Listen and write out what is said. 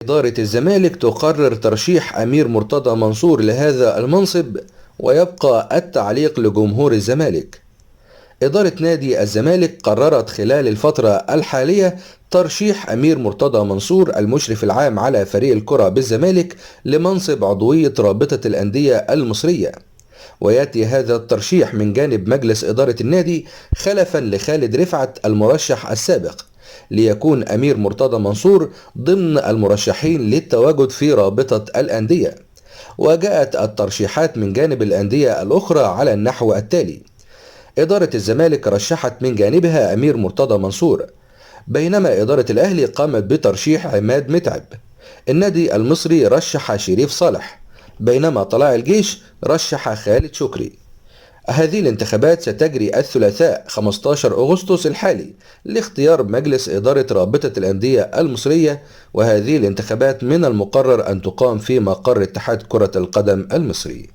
إدارة الزمالك تقرر ترشيح أمير مرتضى منصور لهذا المنصب، ويبقى التعليق لجمهور الزمالك. إدارة نادي الزمالك قررت خلال الفترة الحالية ترشيح أمير مرتضى منصور المشرف العام على فريق الكرة بالزمالك لمنصب عضوية رابطة الأندية المصرية، ويأتي هذا الترشيح من جانب مجلس إدارة النادي خلفا لخالد رفعت المرشح السابق، ليكون أمير مرتضى منصور ضمن المرشحين للتواجد في رابطة الأندية. وجاءت الترشيحات من جانب الأندية الأخرى على النحو التالي: إدارة الزمالك رشحت من جانبها أمير مرتضى منصور، بينما إدارة الأهلي قامت بترشيح عماد متعب. النادي المصري رشح شريف صالح، بينما طلائع الجيش رشح خالد شكري. هذه الانتخابات ستجري الثلاثاء 15 أغسطس الحالي لاختيار مجلس إدارة رابطة الأندية المصرية، وهذه الانتخابات من المقرر أن تقام في مقر اتحاد كرة القدم المصري.